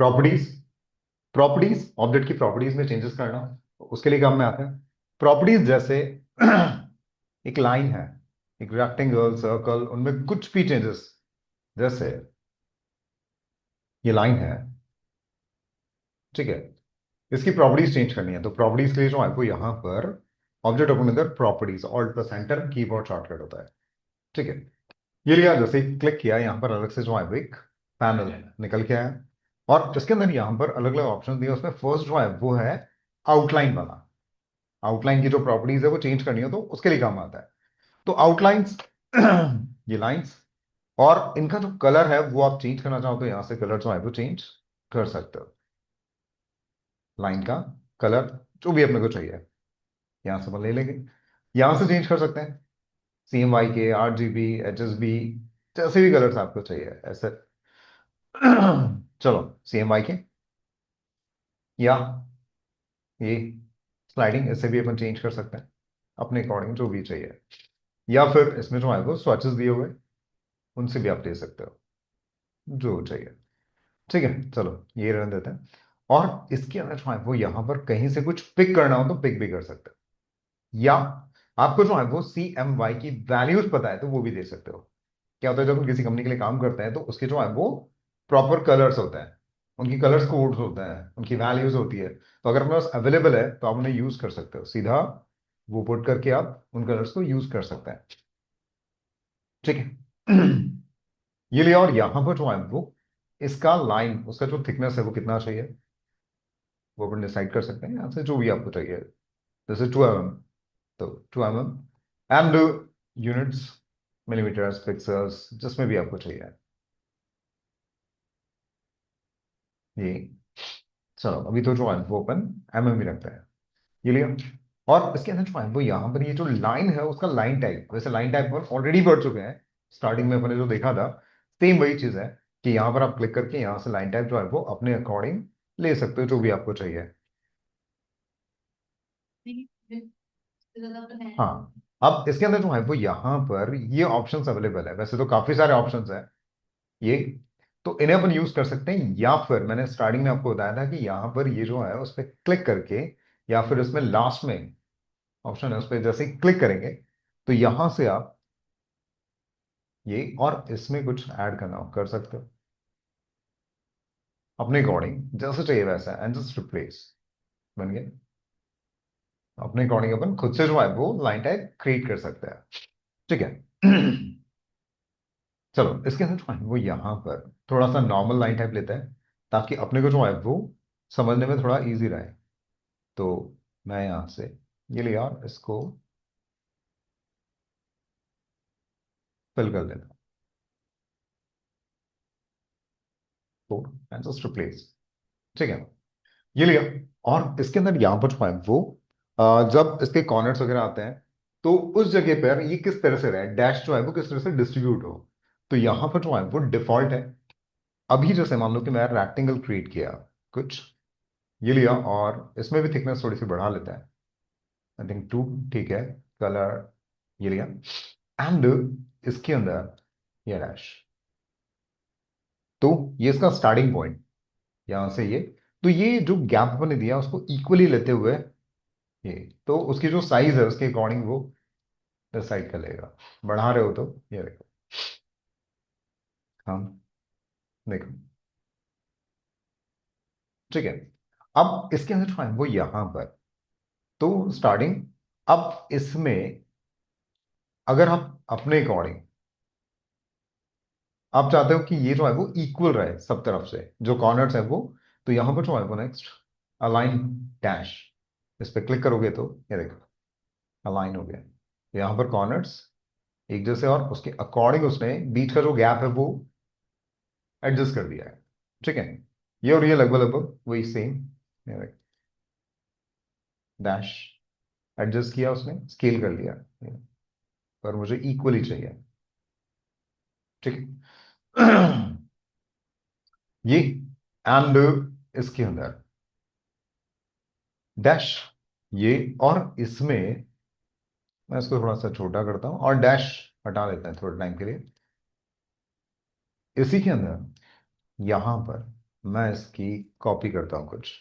Properties, properties object की properties में changes करना, उसके लिए काम में आता है। प्रॉपर्टीज जैसे एक लाइन है, एक रेक्टेंगल, सर्कल, उनमें कुछ भी चेंजेस, जैसे ये लाइन है, ठीक है, इसकी प्रॉपर्टीज चेंज करनी है, तो प्रॉपर्टीज के लिए जो है आपको यहां पर ऑब्जेक्ट ओपन अंदर properties, alt plus enter keyboard shortcut होता है, ठीक है। ये लिया, जैसे क्लिक किया यहां पर अलग से जो है वो एक पैनल निकल के आया, और इसके अंदर यहां पर अलग अलग ऑप्शन दिए, उसमें फर्स्ट जो है वो है आउटलाइन वाला। आउटलाइन की जो प्रॉपर्टीज है वो चेंज करनी हो तो उसके लिए काम आता है। तो आउटलाइंस ये लाइंस, और इनका जो कलर है वो आप चेंज करना चाहो तो यहां से कलर जो है वो चेंज कर सकते हो। लाइन का कलर जो भी अपने को चाहिए यहां से अपन ले लेंगे, यहां से चेंज कर सकते हैं, CMYK, RGB, HSB, जैसे भी कलर्स आपको चाहिए ऐसे। चलो CMYK या ये स्लाइडिंग, इससे भी अपन चेंज कर सकते हैं अपने अकॉर्डिंग जो भी चाहिए, या फिर इसमें जो है वो स्वैचेस दिए हुए, उनसे भी आप दे सकते हो जो चाहिए, ठीक है। चलो ये रहने देते हैं, और इसके अंदर जो है वो यहां पर कहीं से कुछ पिक करना हो तो पिक भी कर सकते हो, या आपको जो है वो CMY की वैल्यूज पता है तो वो भी दे सकते हो। क्या होता है, जब हम किसी कंपनी के लिए काम करते हैं तो उसके जो है वो प्रॉपर कलर्स होते हैं, उनकी कलर्स कोड्स होते हैं, उनकी वैल्यूज होती है, तो अगर अपने पास अवेलेबल है तो आप उन्हें यूज कर सकते हो, सीधा वो पुट करके आप उन कलर्स को यूज कर सकते हैं, ठीक है। ये लिया, और यहां पर जो है वो इसका लाइन, उसका जो थिकनेस है वो कितना चाहिए वो अपन डिसाइड कर सकते हैं यहाँ से, जो भी आपको चाहिए, जैसे 2 mm, तो 2 mm, and units millimetres, pixels, जिसमें भी आपको चाहिए ये। चलो अभी तो जो है वो अपन mm भी रखते हैं, ये लिया, और इसके अंदर जो है वो यहाँ पर ये जो लाइन है उसका लाइन टाइप, वैसे लाइन टाइप पर ऑलरेडी पढ़ चुके हैं, स्टार्टिंग में अपने जो देखा था, सेम वही चीज है कि यहाँ पर आप क्लिक करके यहाँ से लाइन टाइप जो है वो अपने अकॉर्डिंग ले सकते हो जो भी आपको चाहिए। हाँ, अब इसके अंदर जो है वो यहाँ पर ये ऑप्शंस अवेलेबल है, वैसे तो काफी सारे ऑप्शंस हैं ये, तो इन्हें अपन यूज कर सकते हैं, या फिर मैंने स्टार्टिंग में आपको बताया था कि यहाँ पर ये जो है उस पर क्लिक करके, या फिर इसमें लास्ट में ऑप्शन है उस पर जैसे क्लिक करेंगे तो यहां से आप ये और इसमें कुछ ऐड करना हो कर सकते हो अपने अकॉर्डिंग, जैसे चाहिए वैसा, एंड जस्ट रिप्लेस, बन गया। अपने अकॉर्डिंग अपन खुद से जो है वो लाइन टाइप क्रिएट कर सकते हैं, ठीक है। चलो इसके अंदर जो है वो यहाँ पर थोड़ा सा नॉर्मल लाइन टाइप लेते हैं, ताकि अपने को जो है वो समझने में थोड़ा इजी रहे, तो मैं यहाँ से ये लिया और इसको फिल कर लेता हूँ, एंड जस्ट रिप्लेस, ठीक है, ये लिया। और इसके अंदर यहाँ पर जो है वो जब इसके कॉर्नर्स वगैरह आते हैं तो उस जगह पर ये किस तरह से रहे, डैश जो है वो किस तरह से डिस्ट्रीब्यूट हो, तो यहाँ पर जो है वो डिफॉल्ट है। अभी जैसे मान लो कि मैं रेक्टेंगल क्रिएट किया कुछ, ये लिया और इसमें भी थिकनेस थोड़ी सी बढ़ा लेता है, आई थिंक 2, ठीक है, कलर, ये लिया, एंड इसके अंदर ये डैश, तो ये इसका स्टार्टिंग पॉइंट यहां से ये, तो ये जो गैप आपने दिया उसको इक्वली लेते हुए ये, तो उसकी जो साइज है उसके अकॉर्डिंग वो डिसाइड कर लेगा, बढ़ा रहे हो तो ये देखो, हम देखो, ठीक है। अब इसके अंदर जो है वो यहां पर, तो स्टार्टिंग, अब इसमें अगर आप अपने अकॉर्डिंग आप चाहते हो कि ये जो है वो इक्वल रहे सब तरफ से, जो कॉर्नर्स है वो, तो यहां पर जो है वो नेक्स्ट अलाइन डैश, इस पर क्लिक करोगे तो ये देखो अलाइन हो गया, यहां पर कॉर्नर्स एक जैसे, और उसके अकॉर्डिंग उसने बीच का जो गैप है वो एडजस्ट कर दिया है, ठीक है। ये और ये लगभग लगभग वही सेम, डैश एडजस्ट किया उसने, स्केल कर लिया, पर मुझे इक्वली चाहिए, ठीक है। ये एंड इसके अंदर डैश ये, और इसमें मैं इसको थोड़ा सा छोटा करता हूं और डैश हटा देते हैं थोड़े टाइम के लिए, इसी के अंदर यहां पर मैं इसकी कॉपी करता हूं कुछ,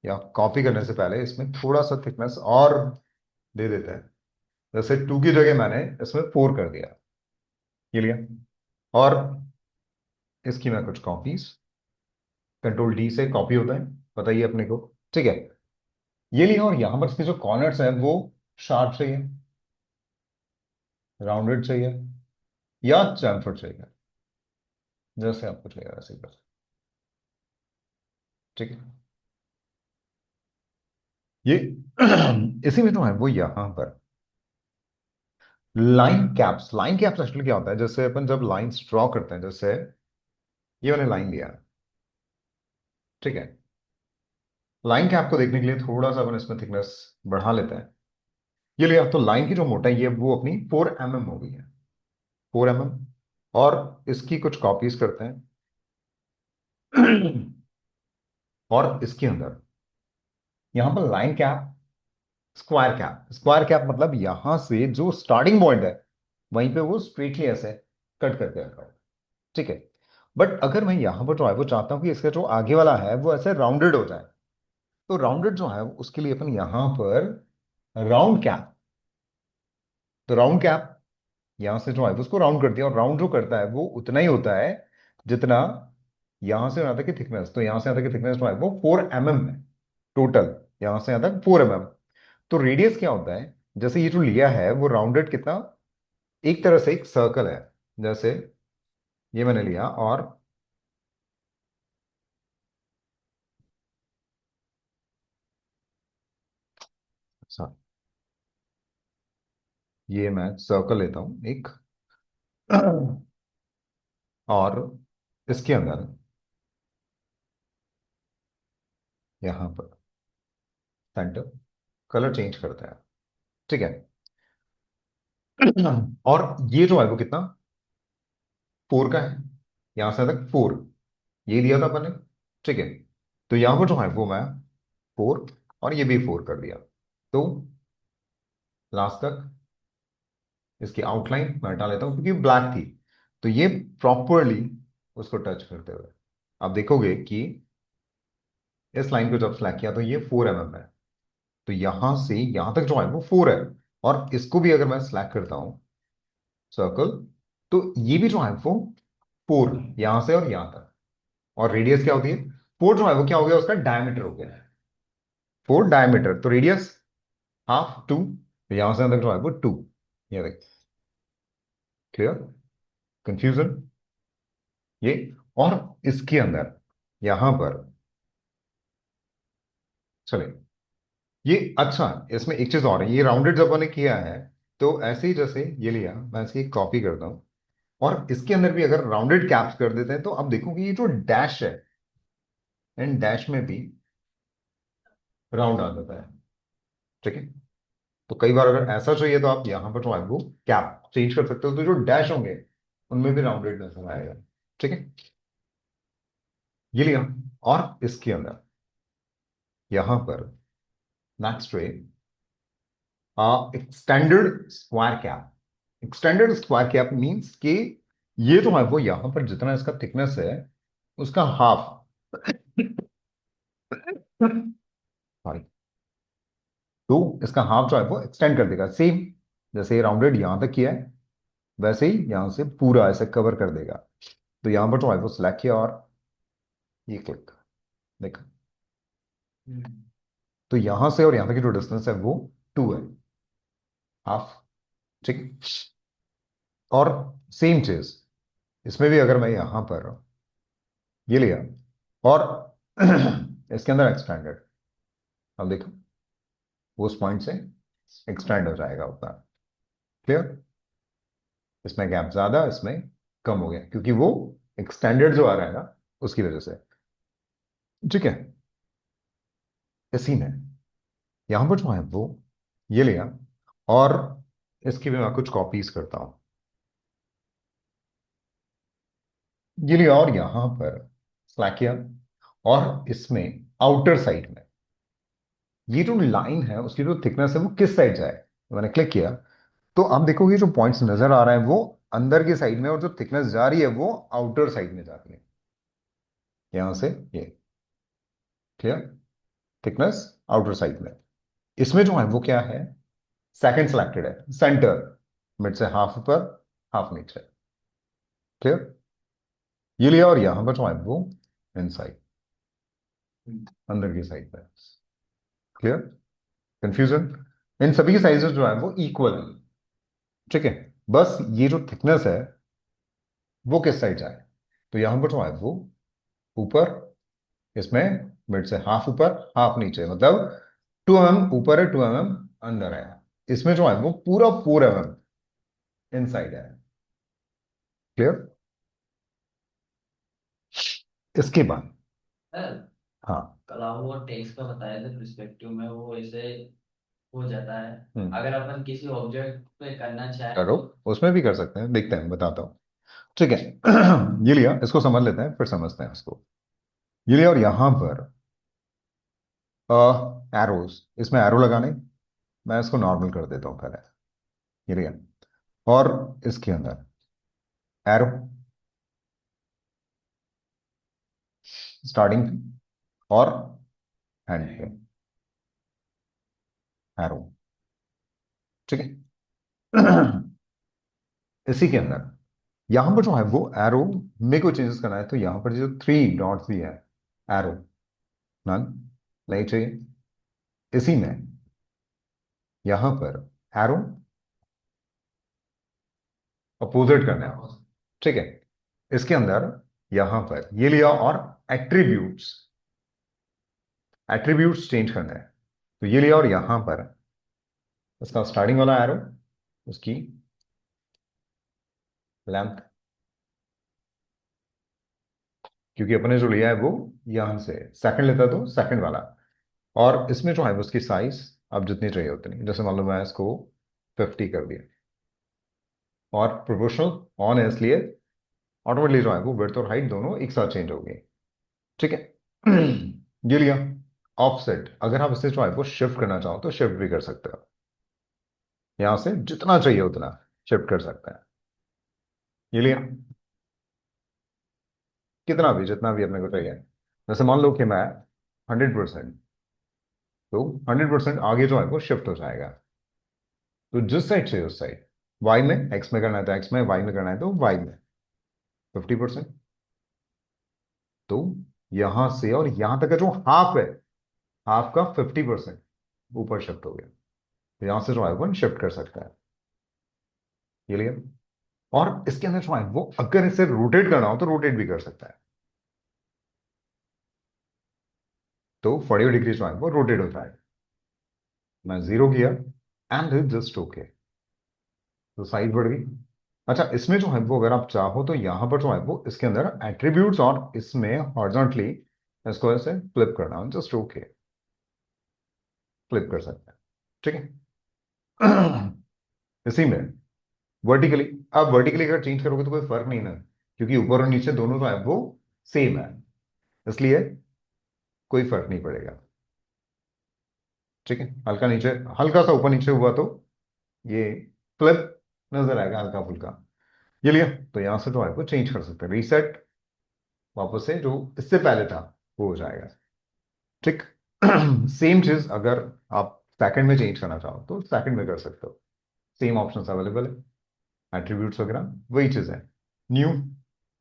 या कॉपी करने से पहले इसमें थोड़ा सा थिकनेस और दे देते हैं। जैसे 2 की जगह मैंने इसमें 4 कर दिया, ये लिया। और इसकी मैं कुछ कॉपीज, कंट्रोल डी से कॉपी होता है, बताइए अपने को। ठीक है, ये लिया। और यहां पर इसके जो कॉर्नर्स हैं वो शार्प चाहिए, राउंडेड चाहिए, या चैम्फर्ड चाहिए, जैसे आपको चाहिए वैसे ही बस। ठीक है, ये इसी में जो है वो यहां पर लाइन कैप्स एक्चुअली क्या होता है, जैसे अपन जब लाइंस ड्रॉ करते हैं, जैसे ये मैंने लाइन लिया, ठीक है। लाइन कैप को देखने के लिए थोड़ा सा अपन इसमें थिकनेस बढ़ा लेते हैं। ये लिया, तो लाइन की जो मोटाई है वो अपनी 4 mm हो गई है, 4 mm। और इसकी कुछ कॉपीज करते हैं और इसके अंदर यहां पर लाइन कैप, स्क्वायर कैप मतलब यहां से जो स्टार्टिंग पॉइंट है वहीं पे वो स्ट्रेटली ऐसे कट करके रखा है। ठीक है, बट अगर मैं यहां पर जो है वो चाहता हूं कि इसका जो आगे वाला है वो ऐसे राउंडेड हो जाए, तो राउंडेड जो है उसके लिए अपन यहां पर राउंड कैप, तो राउंड कैप यहां से जो है उसको राउंड कर दिया। और राउंड जो करता है वो उतना ही होता है जितना यहां से यहां तक की थिकनेस, तो यहां से यहां तक की थिकनेस जो है वो 4 mm है टोटल, यहां से यहां तक 4 mm। तो रेडियस क्या होता है, जैसे ये जो लिया है वो राउंडेड कितना, एक तरह से एक सर्कल है, जैसे ये मैंने लिया। और अच्छा, ये मैं सर्कल लेता हूं एक, और इसके अंदर यहां पर सेंटर कलर चेंज करता है। ठीक है, और ये जो है वो कितना, 4 का है, यहां से तक 4, ये दिया था अपन ने। ठीक है, तो यहां पर जो है वो मैं 4, और ये भी 4 कर दिया। तो लास्ट तक इसकी आउटलाइन मैं हटा लेता हूं क्योंकि ब्लैक थी, तो ये प्रॉपरली उसको टच करते हुए आप देखोगे कि इस लाइन को जब सेलेक्ट किया तो ये 4 mm है, तो यहां से यहां तक जो है वो 4 है। और इसको भी अगर मैं सेलेक्ट करता हूं सर्कल, तो ये भी जो है वो 4, यहां से और यहां तक। और रेडियस क्या होती है, 4 जो है वो क्या हो गया, उसका डायमीटर हो गया है, 4 डायमीटर, तो रेडियस हाफ 2, तो यहां से अंदर जो है वो 2। ये देख, क्लियर, कंफ्यूजन ये। और इसके अंदर यहां पर चले, ये अच्छा, इसमें एक चीज और है, ये राउंडेड जब मैंने किया है तो ऐसे ही जैसे ये लिया, मैं इसकी कॉपी करता हूं। और इसके अंदर भी अगर राउंडेड कैप्स कर देते हैं तो अब देखो कि ये जो डैश है, एंड डैश में भी राउंड आ जाता है। ठीक है, तो कई बार अगर ऐसा चाहिए तो आप यहां पर जो है वो कैप चेंज कर सकते हो, तो जो डैश होंगे उनमें भी राउंडेड नजर आएगा। ठीक है, ये लिया। और इसके अंदर यहां पर नेक्स्ट रे, extended square cap. Extended square cap means कि ये जो है वो यहां पर जितना इसका थिकनेस है उसका हाफ, सॉरी, तो इसका हाफ जो है वो एक्सटेंड कर देगा, सेम जैसे ये राउंडेड यहां तक किया है वैसे ही यहां से पूरा ऐसे कवर कर देगा। तो यहां पर जो है वो सिलेक्ट किया और ये क्लिक, देखा, तो यहां से और यहां तक की जो डिस्टेंस है वो 2 है, हाफ। ठीक, और सेम चीज इसमें भी अगर मैं यहां पर ये लिया और इसके अंदर एक्सटेंडेड, अब देखो वो उस पॉइंट से एक्सटेंड हो जाएगा उतना, क्लियर। इसमें गैप ज्यादा, इसमें कम हो गया क्योंकि वो एक्सटेंडेड जो आ रहा है ना उसकी वजह से। ठीक है, इसी में यहां पर जो है वो ये लिया, और इसकी भी मैं कुछ कॉपीज करता हूं, ये लिया। और यहां पर सेलेक्ट किया, और इसमें आउटर साइड में ये जो लाइन है उसकी जो थिकनेस है वो किस साइड जाए, मैंने क्लिक किया, तो आप देखोगे जो पॉइंट्स नजर आ रहे हैं वो अंदर की साइड में, और जो थिकनेस जा रही है वो आउटर साइड में जा रही है। यहां से ये, क्लियर, थिकनेस आउटर साइड में। इसमें जो है वो क्या है, सेकंड सिलेक्टेड है, सेंटर, मिड से हाफ ऊपर हाफ नीचे, क्लियर, ये लिया, और यहां पर जो है वो इनसाइड, अंदर की साइड पे, क्लियर, कंफ्यूजन। इन सभी साइजेस जो है वो इक्वल है, ठीक है, बस ये जो थिकनेस है वो किस साइड जाए, तो यहां पर जो है वो ऊपर, इसमें मिड से हाफ ऊपर हाफ नीचे, मतलब 2 mm ऊपर है, 2 mm अंदर है, इसमें जो है वो पूरा 4 mm इनसाइड है, क्लियर। इसके बाद, सर, हाँ, कल आप वो टेक्स्ट का बताया था पर्सपेक्टिव में, वो ऐसे हो जाता है। हम्म, अगर अपन किसी ऑब्जेक्ट पे करना चाहे करो, तो। उसमें भी कर सकते हैं, देखते हैं, बताता हूँ, ठीक है। ये लिया, इसको समझ लेते हैं फिर समझते हैं इसको। ये लिया, और यहां पर एरोज, इसमें एरो लगाने, मैं इसको नॉर्मल कर देता हूं पहले, ये लिया, और इसके अंदर एरो, स्टार्टिंग और हैंड पे एरो, ठीक है। इसी के अंदर यहां पर जो है वो एरो में कोई चेंजेस करना है, तो यहां पर जो 3 डॉट्स भी है, एरो नन, नहीं चाहिए। इसी में यहां पर एरो अपोजिट करना है, ठीक है। इसके अंदर यहां पर ये लिया, और एट्रीब्यूट्स, एट्रीब्यूट्स चेंज करना है, तो ये लिया, और यहां पर इसका स्टार्टिंग वाला एरो, उसकी लेंथ, क्योंकि अपने जो लिया है वो यहां से सेकंड लेता, तो सेकंड वाला, और इसमें जो है उसकी साइज अब जितनी चाहिए उतनी, जैसे मान लो मैं इसको 50 कर दिया, और प्रोपोर्शनल ऑन है, इसलिए ऑटोमेटिकली जो है वो विड्थ और हाइट दोनों एक साथ चेंज होगी, ठीक है। ये लिया, ऑफसेट, अगर आप इसे जो है वो शिफ्ट करना चाहो तो शिफ्ट भी कर सकते हो, यहां से जितना चाहिए उतना शिफ्ट कर सकते हैं। ये लिया, कितना भी, जितना भी अपने को चाहिए, जैसे मान लो कि मैं 100%, तो 100% आगे जो है वो शिफ्ट हो जाएगा, तो जिस साइड से उस साइड, वाई में, एक्स में करना है तो एक्स में, वाई में करना है तो वाई में 50%, तो यहां से और यहां तक का जो हाफ है, हाफ का 50% ऊपर शिफ्ट हो गया, तो यहां से जो है वो शिफ्ट कर सकता है, ये लिया, और इसके अंदर जो है वो अगर इसे रोटेट करना हो तो रोटेट भी कर सकता है, तो 40 डिग्री जो है वो रोटेट होता है, मैं 0 किया एंड जस्ट ओके, तो साइड बढ़ गई। अच्छा, इसमें जो है वो अगर आप चाहो तो यहां पर जो है वो इसके अंदर एट्रीब्यूट्स, और इसमें हॉरिजॉन्टली इसको ऐसे फ्लिप करना, जस्ट ओके, फ्लिप कर सकते हैं, ठीक है। इसी में वर्टिकली, आप वर्टिकली अगर चेंज करोगे तो कोई फर्क नहीं ना, क्योंकि ऊपर और नीचे दोनों जो है वो सेम है, इसलिए कोई फर्क नहीं पड़ेगा, ठीक है। हल्का नीचे, हल्का सा ऊपर नीचे हुआ तो ये फ्लिप नजर आएगा हल्का फुल्का, ये लिया, तो यहां से जो है वो चेंज कर सकते हैं, रीसेट, वापस से जो इससे पहले था वो हो जाएगा, ठीक। सेम चीज अगर आप सेकंड में चेंज करना चाहो तो सेकंड में कर सकते हो, सेम ऑप्शंस अवेलेबल है, एट्रीब्यूट्स वगैरह वही चीज है, न्यू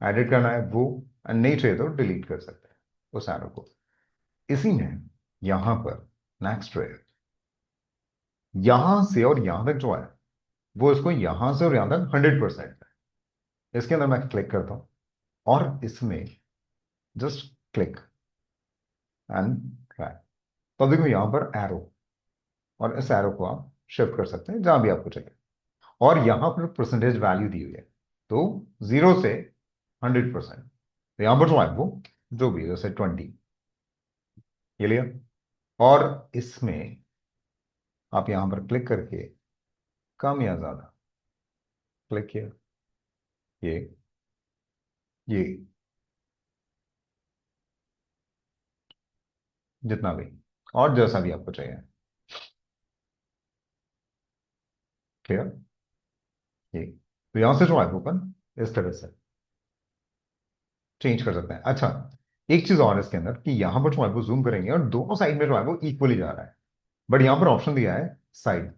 एडिट करना है वो, नहीं चाहिए तो डिलीट कर सकते हैं उस एरो को। इसी में यहां पर नेक्स्ट है, यहां से और यहां तक जो है वो, इसको यहां से और यहां तक 100% है, इसके अंदर मैं क्लिक करता हूं, और इसमें जस्ट क्लिक एंड ड्रैग, तो देखो यहां पर एरो, और इस एरो को आप शिफ्ट कर सकते हैं जहां भी आपको चाहिए, और यहां पर परसेंटेज वैल्यू दी हुई है, तो 0 से 100%, तो यहां पर जो है वो जो भी, जैसे 20, ये लिया, और इसमें आप यहां पर क्लिक करके कम या ज्यादा क्लिक किया, ये जितना भी, और जैसा भी आपको चाहिए, क्लियर, ये, तो यहां से जो है ओपन इस तरह से चेंज कर सकते हैं। अच्छा, एक चीज और इसके अंदर कि यहां पर जो है वो जूम करेंगे और दोनों साइड में जो है वो इक्वली जा रहा है, बट यहां पर ऑप्शन दिया है साइड,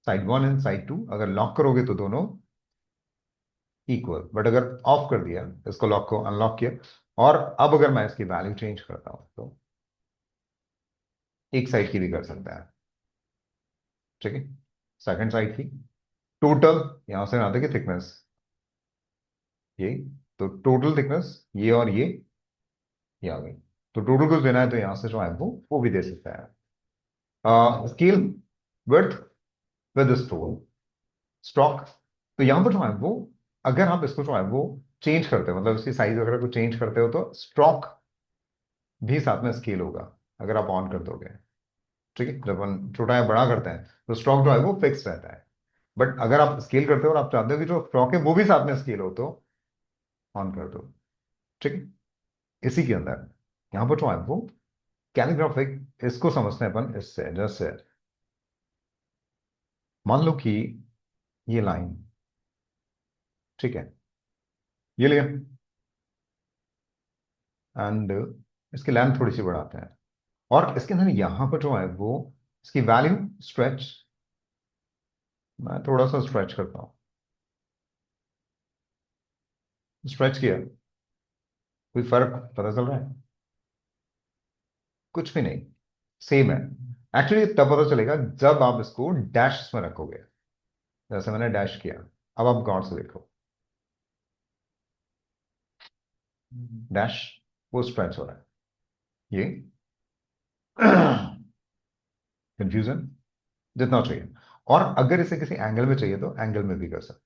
साइड 1 एंड साइड 2, अगर लॉक करोगे तो दोनों इक्वल, बट अगर ऑफ कर दिया, इसको लॉक को अनलॉक किया, और अब अगर मैं इसकी वैल्यू चेंज करता हूं तो एक साइड की भी कर सकता है, ठीक है, सेकंड साइड की टोटल, यहां से आते कि थिकनेस ये, तो टोटल थिकनेस ये और ये आ गई, तो टोटल कुछ देना है तो यहां से जो है वो भी दे सकता है। Scale width with stone stock, तो यहां पर जो है वो, अगर आप इसको जो है वो चेंज करते हो, मतलब इसकी साइज वगैरह को चेंज करते हो, तो स्टॉक भी साथ में स्केल होगा अगर आप ऑन कर दोगे, ठीक है, जब हम छोटा या बड़ा करते हैं तो स्टॉक जो है वो फिक्स रहता है, बट अगर आप स्केल करते हो और आप चाहते हो कि जो स्टॉक है वो भी साथ में स्केल हो तो ऑन कर दो, ठीक है। इसी के अंदर यहां पर जो है वो कैलिग्राफिक, इसको समझते हैं अपन इससे, जैसे मान लो कि ये लाइन, ठीक है, ये लिया, एंड इसकी लेंथ थोड़ी सी बढ़ाते हैं, और इसके अंदर यहां पर जो है वो इसकी वैल्यू स्ट्रेच, मैं थोड़ा सा स्ट्रेच करता हूं, स्ट्रेच किया, कोई फर्क पता चल रहा है? कुछ भी नहीं, सेम है। एक्चुअली तब पता चलेगा जब आप इसको डैश में रखोगे, जैसे मैंने डैश किया, अब आप गौर से देखो, डैश वो स्ट्रेच हो रहा है, ये कंफ्यूजन जितना चाहिए, और अगर इसे किसी एंगल में चाहिए तो एंगल में भी कर सकते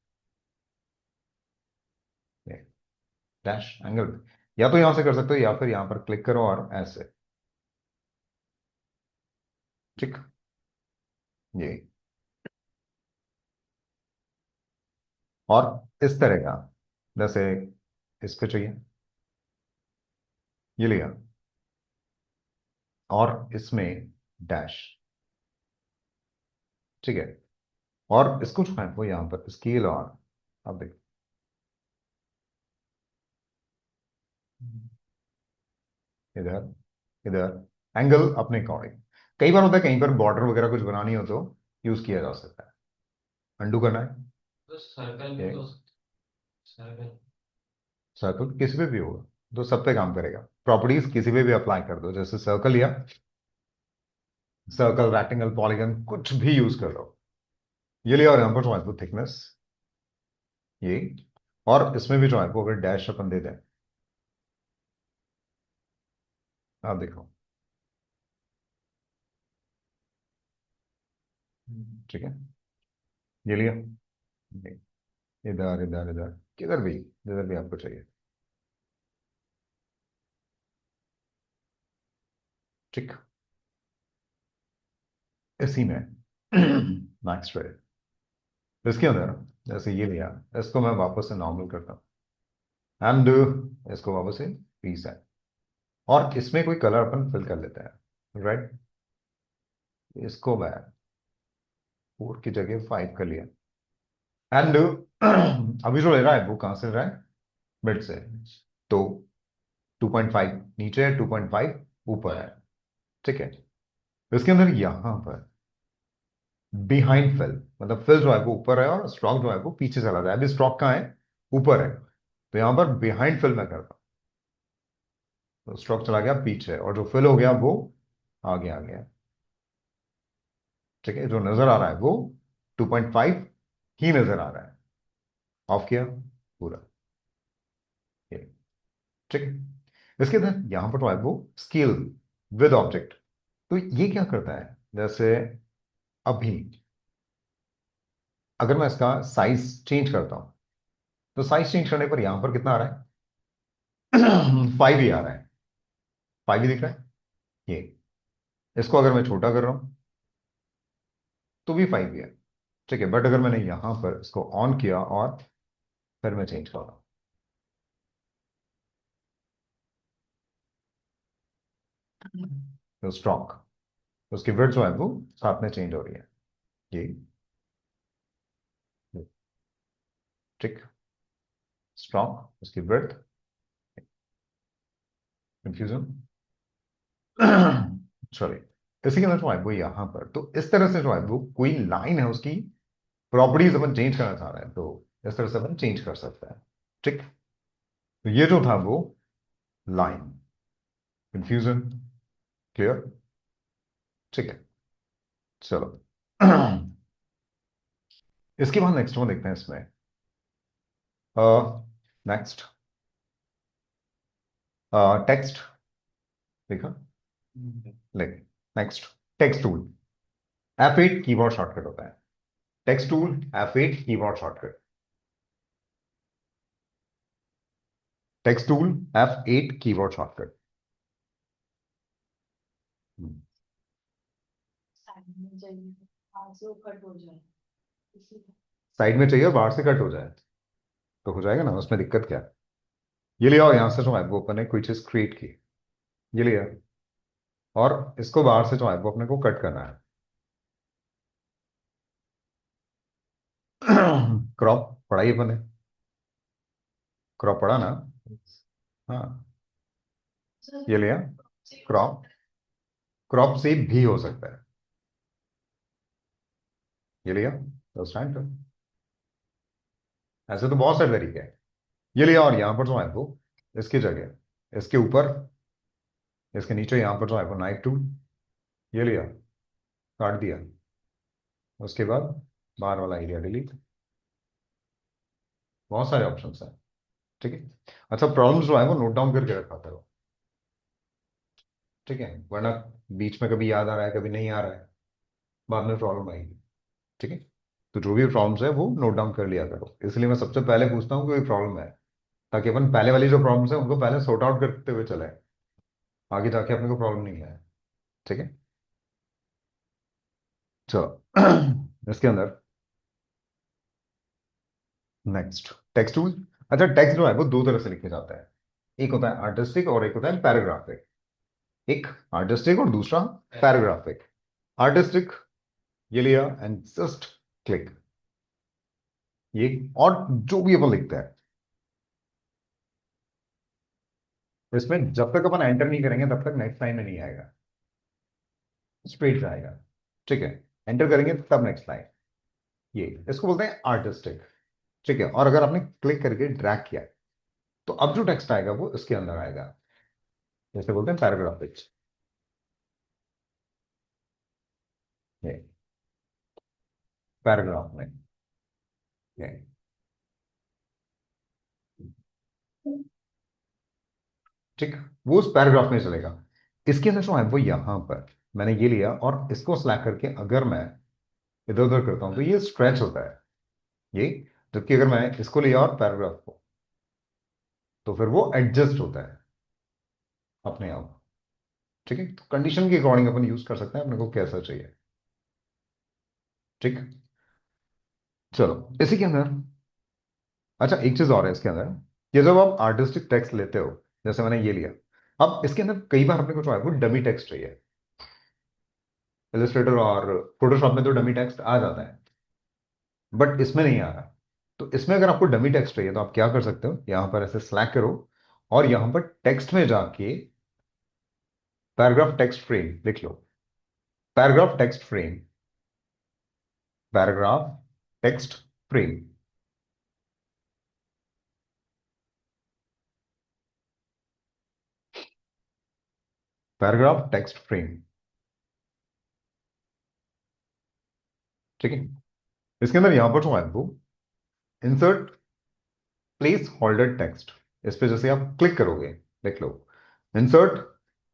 हैं, डैश एंगल में, या तो यहां से कर सकते हो या फिर यहां पर क्लिक करो और ऐसे, ठीक, ये, और इस तरह का, जैसे इस पे चाहिए, ये लिया, और इसमें डैश, ठीक है, और इसको जो है वो यहां पर स्केल, और अब देखो इधर, इधर, एंगल अपने अकॉर्डिंग, कई बार होता है कहीं पर बॉर्डर वगैरह कुछ बनानी हो तो यूज किया जा सकता है, अंडू करना है, तो सर्कल भी ये तो सर्कल। सर्कल किसी पे भी होगा तो सब पे काम करेगा, प्रॉपर्टीज किसी पे भी अप्लाई कर दो, जैसे सर्कल या सर्कल, रेक्टेंगल, पॉलीगन, कुछ भी यूज कर लो, ये लिया, और यहां पर जो है वो थिकनेस ये, और इसमें भी जो है वो अगर डैश अपन दे दें, आप देखो, ठीक है, ये लिया, नहीं, इधर इधर इधर, किधर भी, जिधर भी आपको चाहिए, ठीक, इसी में मैक्स ट्रेड, इसके अंदर जैसे ये लिया, इसको मैं वापस से नॉर्मल करता हूँ, एंड इसको वापस से रीसेट, और इसमें कोई कलर अपन फिल कर लेते हैं, राइट, इसको मैं 4 की जगह 5 कर लिया, एंड अभी जो ले रहा है वो कहां से ले रहा है, मिड से, तो 2.5 नीचे है, 2.5 ऊपर है, ठीक है, इसके अंदर यहां पर बिहाइंड फिल, मतलब फिल जो है वो ऊपर है और स्ट्रोक जो है वो पीछे चला जाए, अभी स्ट्रोक कहाँ है, ऊपर है, तो यहां पर बिहाइंड फिल मैं करता हूं, तो स्ट्रोक चला गया पीछे और जो फिल हो गया वो आगे आ गया, ठीक है, जो नजर आ रहा है वो 2.5 ही नजर आ रहा है, ऑफ किया पूरा, ये, ठीक है, इसके बाद यहां पर जो है वो स्केल विद ऑब्जेक्ट, तो ये क्या करता है, जैसे अभी अगर मैं इसका साइज चेंज करता हूं, तो साइज चेंज करने पर यहां पर कितना आ रहा है 5 ही आ रहा है, 5 ही दिख रहा है, ये, इसको अगर मैं छोटा कर रहा हूं तो भी 5 ही है, ठीक है, बट अगर मैंने यहां पर इसको ऑन किया और फिर मैं चेंज कर रहा हूं, तो स्ट्रोक, उसकी विड्थ जो है वो साथ में चेंज हो रही है, ये, ठीक, स्ट्रोक, उसकी विड्थ, कंफ्यूजन? चलिए, इसी के अंदर जो है वो यहाँ पर, तो इस तरह से जो है वो कोई लाइन है उसकी प्रॉपर्टीज अपन चेंज करना चाह रहे हैं, तो इस तरह से अपन चेंज कर सकते हैं। ठीक, तो ये जो था वो लाइन। कंफ्यूजन? क्लियर? ठीक है, चलो। इसके बाद नेक्स्ट वन देखते हैं इसमें। नेक्स्ट, टेक्स्ट देखा, लेकिन next, text tool. F8 keyboard shortcut होता है। Text tool F8 keyboard shortcut. Text tool F8 keyboard shortcut. Side में चाहिए और बाहर से कट हो जाए तो हो जाएगा ना, उसमें दिक्कत क्या है? ये लिया और यहां से जो है वो अपने कोई चीज क्रिएट की, ये लिया और इसको बाहर से जो है वो अपने को कट करना है। क्रॉप पढ़ा ही अपने, क्रॉप पढ़ा ना? हाँ, ये लिया क्रॉप। क्रॉप से भी हो सकता है, ये लिया तो स्टैंड कर। ऐसे तो बहुत सारे तरीके हैं। ये लिया और यहां पर जो है वो इसकी जगह इसके ऊपर, इसके नीचे यहां पर जो है वो नाइफ टूल, ये लिया, काट दिया, उसके बाद बाहर वाला एरिया डिलीट। बहुत सारे ऑप्शंस हैं। ठीक है, अच्छा प्रॉब्लम्स जो है वो नोट डाउन करके रखा करो। ठीक है, वरना बीच में कभी याद आ रहा है कभी नहीं आ रहा है, बाद में प्रॉब्लम आएगी। ठीक है, तो जो भी प्रॉब्लम्स है वो नोट डाउन कर लिया करो, इसलिए मैं सबसे पहले पूछता हूँ कि कोई प्रॉब्लम है, ताकि अपन पहले वाली जो प्रॉब्लम्स है उनको पहले सॉर्ट आउट करते हुए चले, आगे जाके अपने को प्रॉब्लम नहीं है। ठीक है, चलो। इसके अंदर नेक्स्ट, टेक्स्ट टूल। अच्छा, टेक्स्ट जो है वो दो तरह से लिखे जाता है, एक होता है आर्टिस्टिक और एक होता है पैराग्राफिक। एक आर्टिस्टिक और दूसरा पैराग्राफिक। आर्टिस्टिक, ये लिया एंड जस्ट क्लिक, ये, और जो भी अपन लिखते हैं इसमें जब तक अपन एंटर नहीं करेंगे तब तक नेक्स्ट लाइन में नहीं आएगा, स्ट्रेट जाएगा। ठीक है, एंटर करेंगे तब नेक्स्ट लाइन, ये इसको बोलते हैं आर्टिस्टिक। ठीक है, और अगर आपने क्लिक करके ड्रैग किया तो अब जो टेक्स्ट आएगा वो इसके अंदर आएगा, जैसे बोलते हैं पैराग्राफिक। ये पैराग्राफ में, ये ठीक, वो उस पैराग्राफ में चलेगा। इसके अंदर जो है वो यहां पर मैंने ये लिया और इसको स्लैग करके अगर मैं इधर उधर करता हूं तो ये स्ट्रेच होता है, ये, जबकि अगर मैं इसको लिया और पैराग्राफ को, तो फिर वो एडजस्ट होता है अपने आप। ठीक है, तो कंडीशन के अकॉर्डिंग अपन यूज कर सकते हैं अपने को कैसा चाहिए। ठीक, चलो इसी के अंदर, अच्छा एक चीज और है इसके अंदर, ये जब आप आर्टिस्टिक टेक्स्ट लेते हो, जैसे मैंने ये लिया, अब इसके अंदर कई बार अपने को जो है वो डमी टेक्स्ट चाहिए। इलस्ट्रेटर और फोटोशॉप में तो डमी टेक्स्ट आ जाता है, बट इसमें नहीं आ रहा। तो इसमें अगर आपको डमी टेक्स्ट चाहिए तो आप क्या कर सकते हो, यहां पर ऐसे सिलेक्ट करो और यहां पर टेक्स्ट में जाके पैराग्राफ टेक्स्ट फ्रेम लिख लो। Paragraph text frame, paragraph text frame. Paragraph text frame. ठीक है, इसके अंदर यहां पर जो है वो इंसर्ट प्लेस होल्डर टेक्स्ट, इस पे जैसे आप क्लिक करोगे, देख लो, insert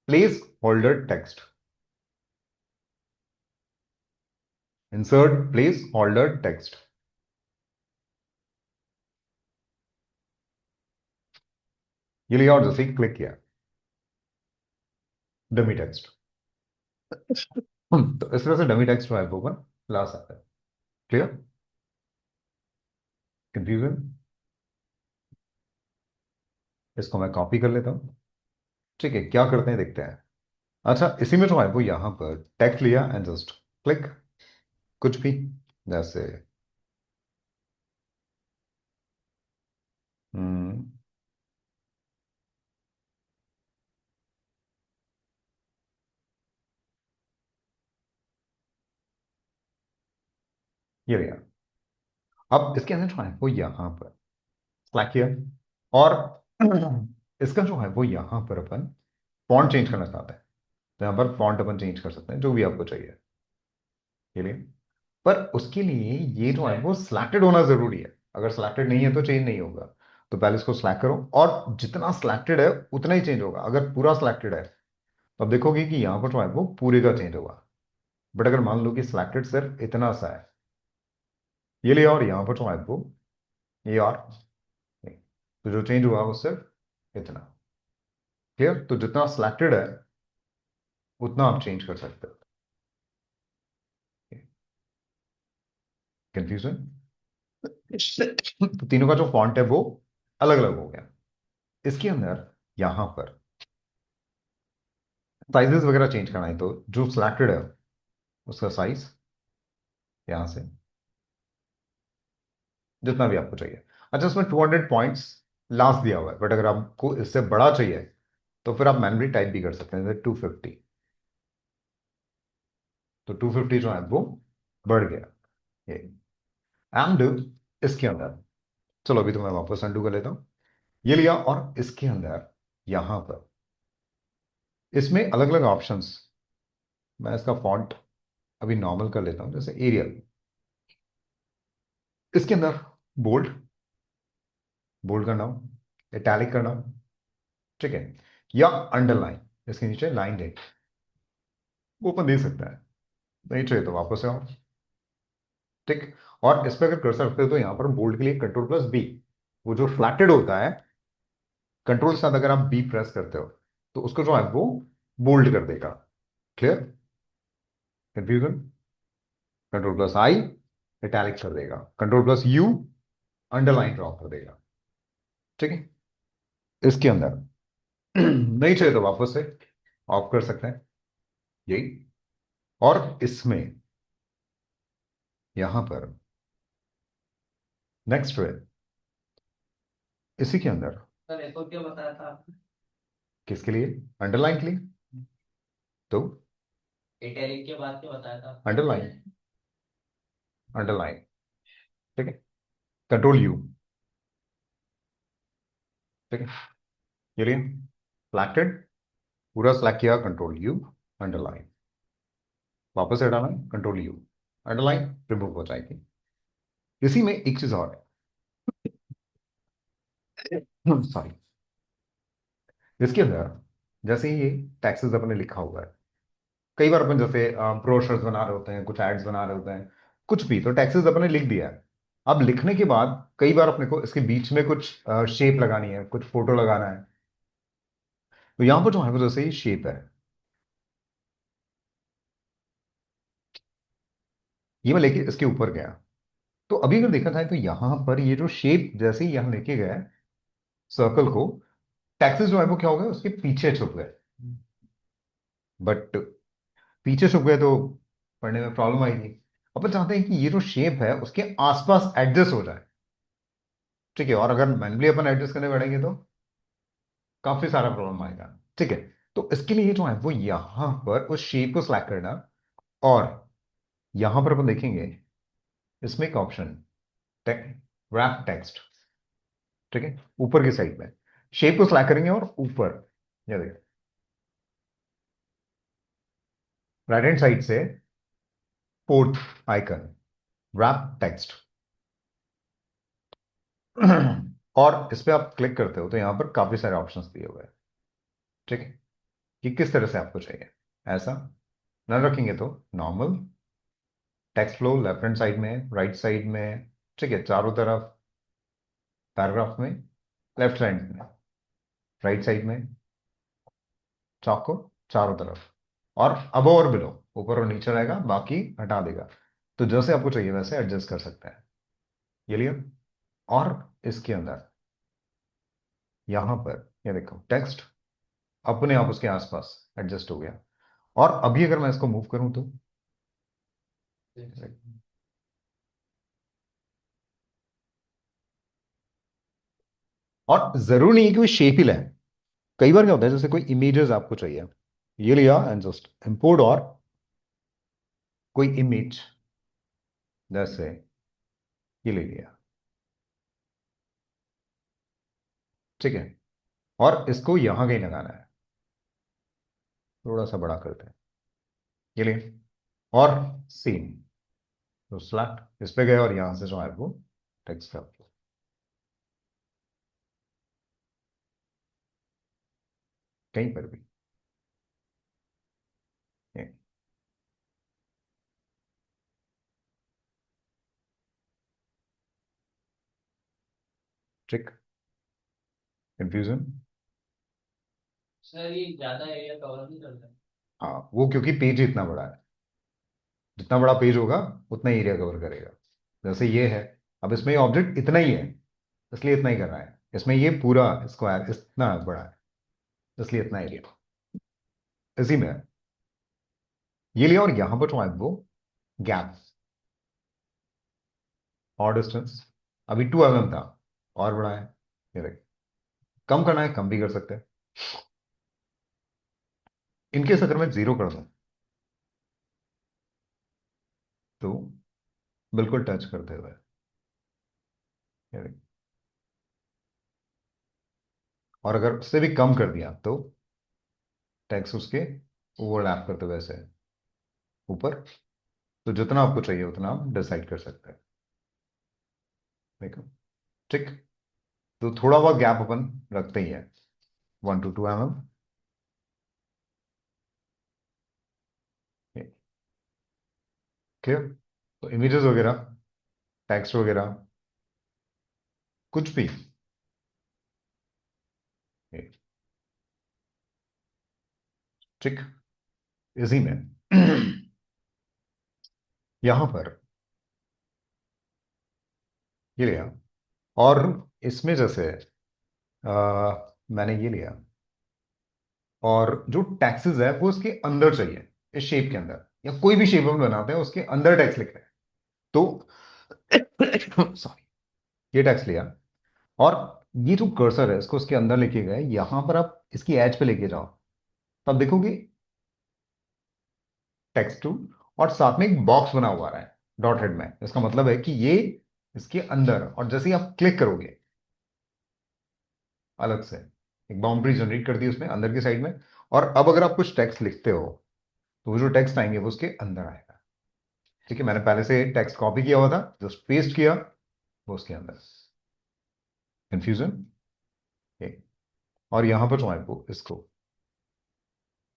place holder text, insert place holder text. ये लिया और जैसे ही क्लिक किया, डमी टेक्स्ट। तो इस तरह से डमी टेक्स्ट जो है वो अपन ला सकते हैं। क्लियर? कंफ्यूजन? इसको मैं कॉपी कर लेता हूं। ठीक है, क्या करते हैं देखते हैं। अच्छा, इसी में जो है वो यहां पर टेक्स्ट लिया एंड जस्ट क्लिक, कुछ भी, जैसे हम्म, ये लिया। अब इसके अंदर जो है वो यहां पर सेलेक्ट किया, और इसका जो है वो यहां पर अपन फॉन्ट चेंज करना चाहते हैं, तो यहां पर फॉन्ट अपन चेंज कर सकते हैं जो भी आपको चाहिए। ये लिए, पर उसके लिए ये जो है वो सिलेक्टेड होना जरूरी है। अगर सिलेक्टेड नहीं है तो चेंज नहीं होगा। तो पहले इसको सिलेक्ट करो, और जितना सिलेक्टेड है उतना ही चेंज होगा। अगर पूरा सिलेक्टेड है तो अब देखोगे कि यहां पर जो है वो पूरे का चेंज होगा। बट अगर मान लो कि सिलेक्टेड सिर्फ इतना सा है, ये लिए, और यहां पर जो है वो ये और ये, तो जो चेंज हुआ वो सिर्फ इतना। क्लियर? तो जितना सिलेक्टेड है उतना आप चेंज कर सकते हो। कंफ्यूजन? तो तीनों का जो फॉन्ट है वो अलग अलग हो गया। इसके अंदर यहां पर साइजेस वगैरह चेंज करना है, तो जो सिलेक्टेड है उसका साइज यहां से जितना भी आपको चाहिए। अच्छा, उसमें 200 पॉइंट्स लास्ट दिया हुआ है, बट अगर आपको इससे बड़ा चाहिए तो फिर आप मैनुअली टाइप भी कर सकते हैं, जैसे 250। तो 250 जो है वो बढ़ गया ये। एंड इसके अंदर, चलो अभी तो मैं वापस अंडू कर लेता हूं। ये लिया, और इसके अंदर यहां पर इसमें अलग अलग ऑप्शंस। मैं इसका फॉन्ट अभी नॉर्मल कर लेता हूं, जैसे एरियल। इसके अंदर बोल्ड, बोल्ड करना हो, इटैलिक करना हो, ठीक है, या अंडरलाइन, इसके नीचे लाइन दे, वो अपन दे सकता है। नहीं चाहिए तो वापस से आओ, ठीक। और इस पर अगर कर्सर रखते हो तो यहां पर बोल्ड के लिए कंट्रोल+B, वो जो फ्लैटेड होता है, कंट्रोल के साथ अगर आप बी प्रेस करते हो तो उसको जो है वो बोल्ड कर देगा। क्लियर? कंफ्यूजन? कंट्रोल+I इटैलिक कर देगा, कंट्रोल+U अंडरलाइन ड्रॉ कर देगा, ठीक है। इसके अंदर नहीं चाहिए तो वापस से ऑफ कर सकते हैं, यही। और इसमें यहां पर नेक्स्ट है, इसी के अंदर सर एक और क्या बताया था आपने? किसके लिए? अंडरलाइन के लिए। तो इटैलिक के बाद क्या बताया था? अंडरलाइन, अंडरलाइन, ठीक है, कंट्रोल U, ठीक है। ये लिए सिलेक्टेड, पूरा सिलेक्ट किया, कंट्रोल U अंडरलाइन, वापस से हटाना, कंट्रोल U अंडरलाइन, रिमूव हो जाएगी। इसी में एक चीज और है, सॉरी। इसके अंदर जैसे ये टैक्सेस अपने लिखा हुआ है, कई बार अपन जैसे ब्रोशर्स बना रहे होते हैं, कुछ एड्स बना रहे होते हैं, कुछ भी, तो टैक्सेस अपने लिख दिया है। अब लिखने के बाद कई बार अपने को इसके बीच में कुछ शेप लगानी है, कुछ फोटो लगाना है, तो यहां पर जो है वो जैसे ही शेप है, ये मैं लेके इसके ऊपर गया, तो अभी अगर देखा जाए तो यहां पर ये जो शेप जैसे ही यहां लेके गया सर्कल को, टैक्सेस जो है वो क्या हो गए, उसके पीछे छुप गए। बट पीछे छुप गए तो पढ़ने में प्रॉब्लम आएगी। अपन चाहते हैं कि ये जो शेप है उसके आसपास एडजस्ट हो जाए, ठीक है। और अगर मैनुअली अपन एडजस्ट करने बैठेंगे तो काफी सारा प्रॉब्लम आएगा, ठीक है। तो इसके लिए जो है वो यहां पर उस शेप को सिलेक्ट करना, और यहां पर अपन देखेंगे इसमें एक ऑप्शन, रैप टेक्स्ट, ठीक है, ऊपर की साइड में शेप को सिलेक्ट करेंगे, और ऊपर ये देखिए राइट हैंड साइड से फोर्थ आइकन, रैप टेक्स्ट, और इस पे आप क्लिक करते हो तो यहां पर काफी सारे ऑप्शंस दिए हुए हैं, ठीक है, कि किस तरह से आपको चाहिए। ऐसा न रखेंगे तो normal text flow left hand side में, राइट साइड में, ठीक है, चारों तरफ पैराग्राफ में, लेफ्ट साइड में, राइट साइड में, चाको चारों तरफ, और अब और बिलो, ऊपर और नीचे रहेगा, बाकी हटा देगा। तो जैसे आपको चाहिए वैसे एडजस्ट कर सकते हैं, ये लिए। और इसके अंदर यहां पर ये देखो टेक्स्ट अपने आप उसके आसपास एडजस्ट हो गया। और अभी अगर मैं इसको मूव करूं तो और जरूरी नहीं है कि वो शेप ही लाए। कई बार क्या होता है, जैसे कोई इमेजेस आपको चाहिए, ये लिया एंड जस्ट इंपोर्ट, और कोई इमेज जैसे ये ले लिया, ठीक है, और इसको यहां कहीं लगाना है, थोड़ा सा बड़ा करते हैं, ये ले, और सेम, तो स्लैट इस पे गए और यहां से जो है वो टेक्स्ट कर दो, कहीं पर भी, ये, ठीक, कंफ्यूजन। सर ये ज्यादा एरिया कवर नहीं करता। हाँ, वो क्योंकि पेज इतना बड़ा है, जितना बड़ा पेज होगा उतना ही एरिया कवर करेगा। जैसे ये है, अब इसमें ये ऑब्जेक्ट इतना ही है, इसलिए इतना ही कर रहा है, इसमें ये पूरा स्क्वायर इतना बड़ा है, इसलिए इतना एरिया इसी में है। ये लिया और यहां पर जो है वो गैप और डिस्टेंस, अभी 2 mm था, और बड़ा है, ये देख, कम करना है कम भी कर सकते हैं, इनकेस अगर मैं 0 कर दूं तो बिल्कुल टच करते हुए, ये देख, और अगर उससे भी कम कर दिया तो टेक्स्ट उसके ओवरलैप करते हुए ऐसे ऊपर, तो जितना आपको चाहिए उतना आप डिसाइड कर सकते हैं, देखो, ठीक, तो थोड़ा बहुत गैप अपन रखते ही है, 1 to 2 mm, क्लियर। तो इमेजेस वगैरह, टेक्स्ट वगैरह, कुछ भी, ये, ठीक, इसी में यहां पर ये लिया, और इसमें जैसे मैंने ये लिया, और जो टैक्सेस है वो उसके अंदर चाहिए, इस शेप के अंदर, या कोई भी शेप हम बनाते हैं उसके अंदर टैक्स लिख रहे हैं, तो सॉरी, ये टैक्स लिया, और ये जो कर्सर है इसको उसके अंदर लेके गए, यहां पर आप इसकी एज पे लेके जाओ, तब देखोगे टेक्स्ट टू, और साथ में एक बॉक्स बना हुआ है डॉट हेड में, इसका मतलब है कि ये इसके अंदर, और जैसे ही आप क्लिक करोगे अलग से एक बाउंड्री जनरेट कर दी उसमें अंदर की साइड में, और अब अगर आप कुछ टेक्स्ट लिखते हो तो वो जो टेक्स्ट आएंगे वो उसके अंदर आएगा, ठीक है, मैंने पहले से टेक्स्ट कॉपी किया हुआ था, जस्ट पेस्ट किया, वो उसके अंदर, कंफ्यूजन, और यहां पर जो है वो इसको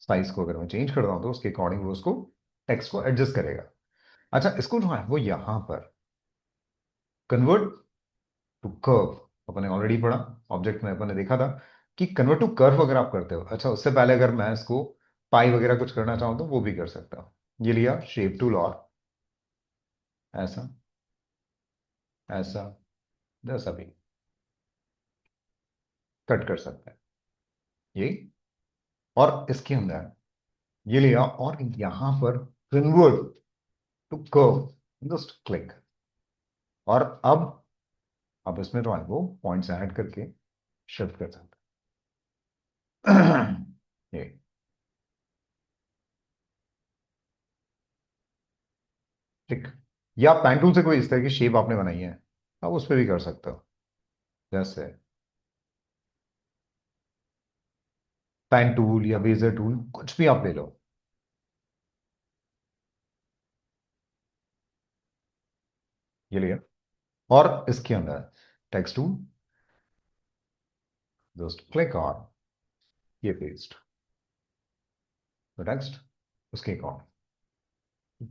साइज को अगर मैं चेंज करता हूं तो उसके अकॉर्डिंग वो उसको टेक्स्ट को एडजस्ट करेगा। अच्छा, इसको जो है वो यहां पर कन्वर्ट टू कर्व अपने ऑलरेडी पढ़ा, ऑब्जेक्ट में अपन ने देखा था कि कन्वर्ट टू कर्व अगर आप करते हो, अच्छा उससे पहले अगर मैं इसको पाई वगैरह कुछ करना चाहूँ तो वो भी कर सकता हूँ, ये लिया शेप टूल, और ऐसा, ऐसा, जैसा भी कट कर सकते हैं ये, और इसके अंदर ये लिया और यहां पर convert to curve, just click, और अब इसमें जो है वो पॉइंट्स ऐड करके शिफ्ट कर सकते हैं ये, ठीक, या पेंटूल से कोई इस तरह की शेप आपने बनाई है, आप उस पर भी कर सकते हो, जैसे पेन टूल या बेजर टूल कुछ भी आप ले लो, ये लिया, और इसके अंदर text tool, just click on, ये पेस्ट, तो टेक्स्ट उसके अकॉर्डिंग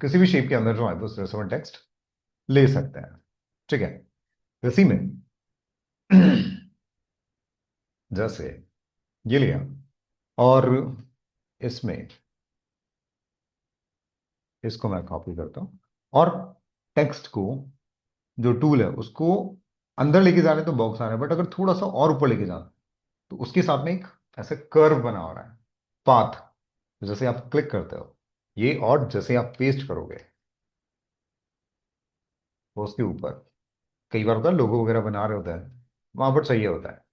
किसी भी शेप के अंदर जो है वो रिलेवेंट टेक्स्ट ले सकते हैं, ठीक है, इसी में जैसे ये लिया, और इसमें इसको मैं कॉपी करता हूं, और टेक्स्ट को जो टूल है उसको अंदर लेके जा रहे हैं तो बॉक्स आ रहा है, बट अगर थोड़ा सा और ऊपर लेके जाना तो उसके साथ में एक ऐसे कर्व बना हो रहा है, पाथ, जैसे आप क्लिक करते हो ये, और जैसे आप पेस्ट करोगे वो उसके ऊपर, कई बार होता है लोगो वगैरह बना रहे होते हैं वहां पर चाहिए होता है,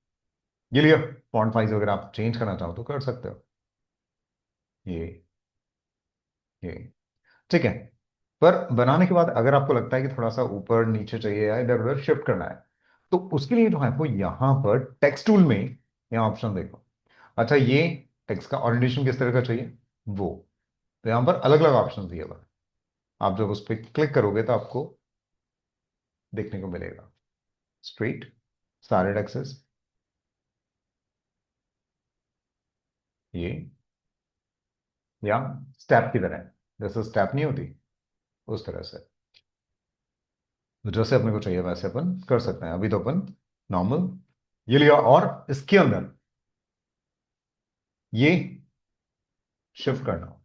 ये लिया, फॉन्ट साइज वगैरह आप चेंज करना चाहो तो कर सकते हो, ये, ये, ठीक है, पर बनाने के बाद अगर आपको लगता है कि थोड़ा सा ऊपर नीचे चाहिए या इधर उधर शिफ्ट करना है, तो उसके लिए जो है वो यहाँ पर टेक्स्ट टूल में यहाँ ऑप्शन देखो। अच्छा, ये टेक्स्ट का ओरिएंटेशन किस तरह का चाहिए वो, तो यहाँ पर अलग अलग ऑप्शन दिए हुए हैं। आप जब उस पर क्लिक करोगे तो आपको देखने को मिलेगा स्ट्रेट, सारे टेक्सेस, ये, या स्टेप की तरह, जैसे स्टेप नहीं होती उस तरह से। तो जैसे अपने को चाहिए वैसे अपन कर सकते हैं। अभी तो अपन नॉर्मल ये लिया, और इसके अंदर ये शिफ्ट करना हो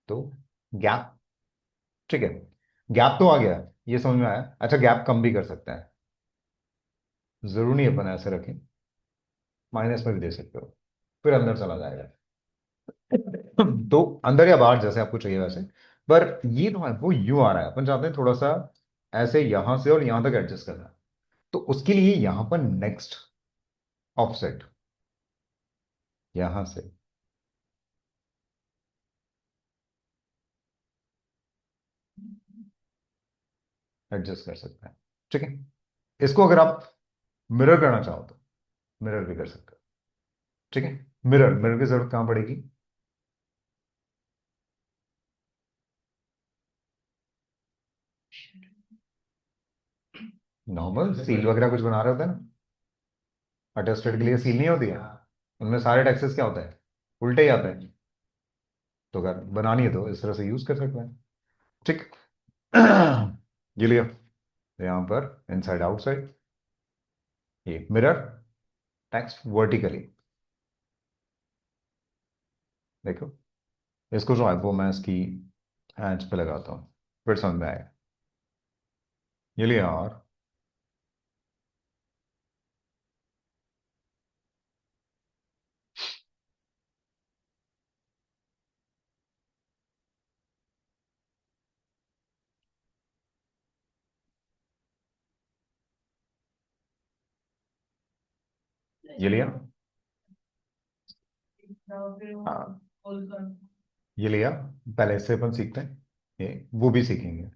तो गैप, ठीक है, गैप तो आ गया, ये समझ में आया। अच्छा, गैप कम भी कर सकते हैं, जरूर नहीं अपन ऐसे रखें, माइनस में भी दे सकते हो, फिर अंदर चला जाएगा। तो अंदर या बाहर जैसे आपको चाहिए वैसे। पर ये जो है वो यूं आ रहा है, अपन चाहते हैं थोड़ा सा ऐसे यहां से और यहां तक एडजस्ट करना है। तो उसके लिए यहां पर नेक्स्ट ऑफसेट, यहां से एडजस्ट कर सकते हैं, ठीक है। इसको अगर आप मिरर करना चाहो तो मिरर भी कर सकते हो, ठीक है। मिरर मिरर की जरूरत कहां पड़ेगी? नॉर्मल सील वगैरह कुछ बना रहे होते हैं ना, अटेस्टेड के लिए सील नहीं होती है, उनमें सारे टैक्सेस क्या होता है, उल्टे ही आते हैं। तो अगर बनानी है तो इस तरह से यूज कर सकते हैं, ठीक। ये लिया, यहाँ पर इनसाइड आउटसाइड, ये मिरर टेक्स्ट वर्टिकली, देखो। इसको जो है वो मैं इसकी एज पे लगाता हूँ, फिर समझ में आएगा। ये लिया, और ये लिया, हाँ, ये लिया। पहले से अपन सीखते हैं, ये वो भी सीखेंगे,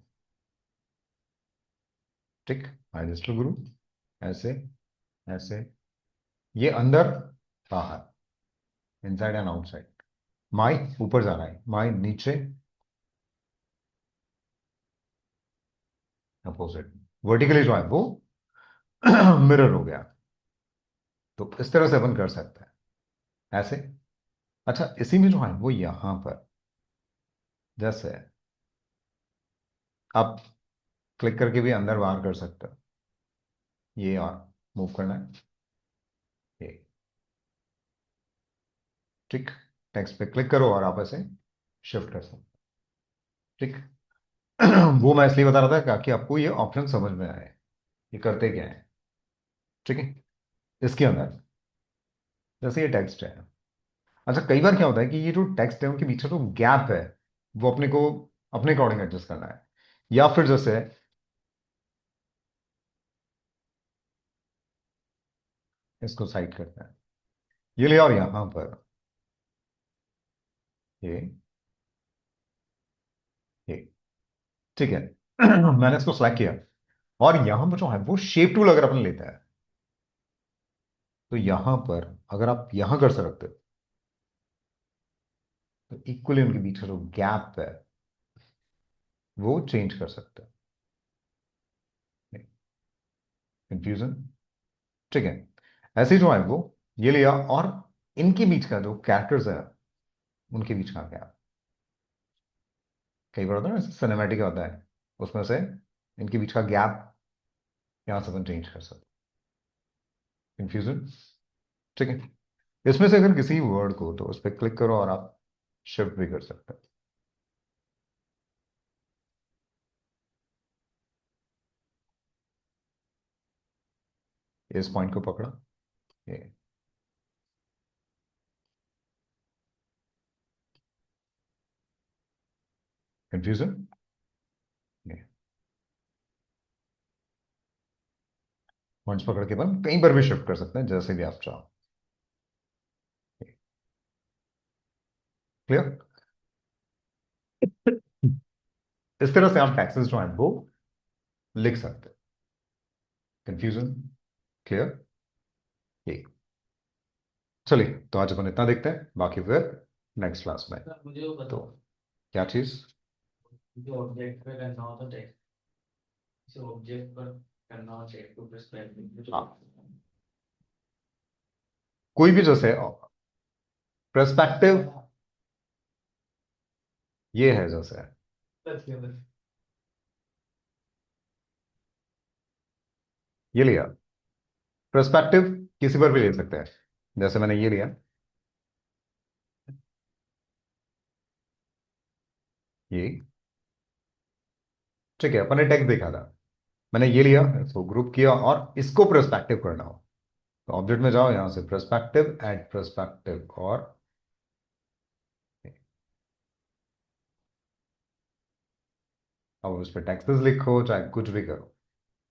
ठीक। माइनस टू गुरु, ऐसे, ऐसे, ये अंदर बाहर, इनसाइड एंड आउटसाइड। माई ऊपर जा रहा है, माई नीचे, अपोजिट, वर्टिकली जो है वो मिरर हो गया। तो इस तरह से अपन कर सकते हैं ऐसे। अच्छा, इसी में जो है वो यहां पर जैसे आप क्लिक करके भी अंदर बाहर कर सकते हो, ये और मूव करना है, ये, ठीक। टेक्स्ट पे क्लिक करो और आप ऐसे शिफ्ट कर सकते हो, ठीक। वो मैं इसलिए बता रहा था ताकि आपको ये ऑप्शन समझ में आए, ये करते क्या है, ठीक है। इसके अंदर जैसे ये टेक्स्ट है, अच्छा कई बार क्या होता है कि ये जो टेक्स्ट है उनके बीच में जो गैप है वो अपने को अपने अकॉर्डिंग एडजस्ट करना है, या फिर जैसे इसको साइड करते हैं, ये ले, और यहां पर ये, ये, ठीक है। मैंने इसको सेलेक्ट किया, और यहां पर जो है वो शेप टूल अगर अपन लेते हैं, तो यहां पर अगर आप यहां कर सकते हो तो इक्वली उनके बीच का जो गैप है वो चेंज कर सकते हैं, कंफ्यूजन, ठीक है। ऐसे ही जो है वो ये लिया, और इनके बीच का जो कैरेक्टर्स है उनके बीच का गैप, कई बार होता है ना सिनेमैटिक होता है, उसमें से इनके बीच का गैप यहां से अपन चेंज कर सकते, कंफ्यूजन, ठीक है। इसमें से अगर किसी वर्ड को तो उस पर क्लिक करो और आप शिफ्ट भी कर सकते हैं, इस पॉइंट को पकड़ा, ये कंफ्यूजन, ये पॉइंट्स पकड़ के अपन कहीं पर भी शिफ्ट कर सकते हैं जैसे भी आप चाहो। क्लियर? इस तरह से आप टैक्सेस जो हैं वो लिख सकते हैं। कंफ्यूजन? क्लियर? ये चलिए, तो आज अपन इतना देखते हैं, बाकी फिर नेक्स्ट क्लास में। सर मुझे वो तो बताओ, क्या चीज? जो ऑब्जेक्ट पे करना हो तो टेक्स्ट, किसी ऑब्जेक्ट पर करना हो टेक्स्ट टू पर्सपेक्टिव। हाँ, कोई भी जैसे पर्सपेक्टिव ये है जैसे ये लिया, पर्सपेक्टिव किसी पर भी ले सकते हैं, जैसे मैंने ये लिया, ये ठीक है, अपन ने टेक्स्ट देखा था, मैंने ये लिया, इसको ग्रुप किया और इसको पर्सपेक्टिव करना हो तो ऑब्जेक्ट में जाओ, यहां से पर्सपेक्टिव, ऐड पर्सपेक्टिव, और अब उस पर टेक्स्ट लिखो चाहे कुछ भी करो,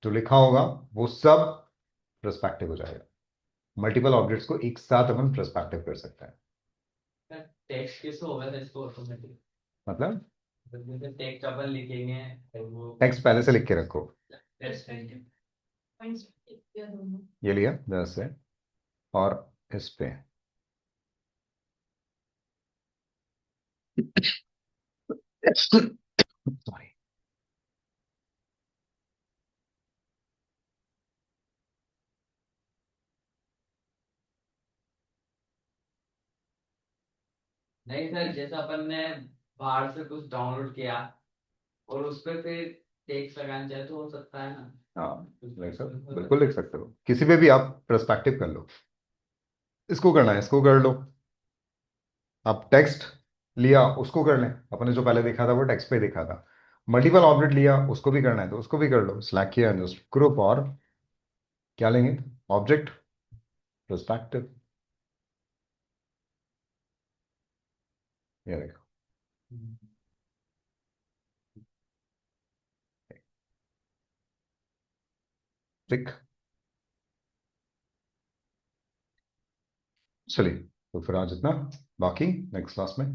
जो लिखा होगा वो सब पर्सपेक्टिव हो जाएगा। मल्टीपल ऑब्जेक्ट्स को एक साथ अपन पर्सपेक्टिव कर सकते हैं। टेक्स्ट किस होगा तो इसको ऑटोमेटिक, मतलब जैसे टेक्स्ट अपन लिखेंगे तो वो टेक्स्ट पहले से लिख के रखो, पर्सपेक्टिव। ये लिया जैसे, और इस पे सॉरी, नहीं सर, जैसा अपन ने बाहर से कुछ डाउनलोड किया और उस पर फिर टेक्स्ट लगाना चाहे तो हो सकता है ना। हाँ लिख सकते, बिल्कुल लिख सकते हो, किसी पे भी आप पर्सपेक्टिव कर लो, इसको करना है इसको कर लो, आप टेक्स्ट लिया उसको कर लें, अपने जो पहले देखा था वो टेक्स्ट पे देखा था, मल्टीपल ऑब्जेक्ट लिया उसको भी करना है तो उसको भी कर लो, सिलेक्ट किया जस्ट ग्रुप, और क्या लेंगे, ऑब्जेक्ट, पर्सपेक्टिव, ये देखो, ठीक। चलिए, तो फिर आज इतना, बाकी नेक्स्ट क्लास में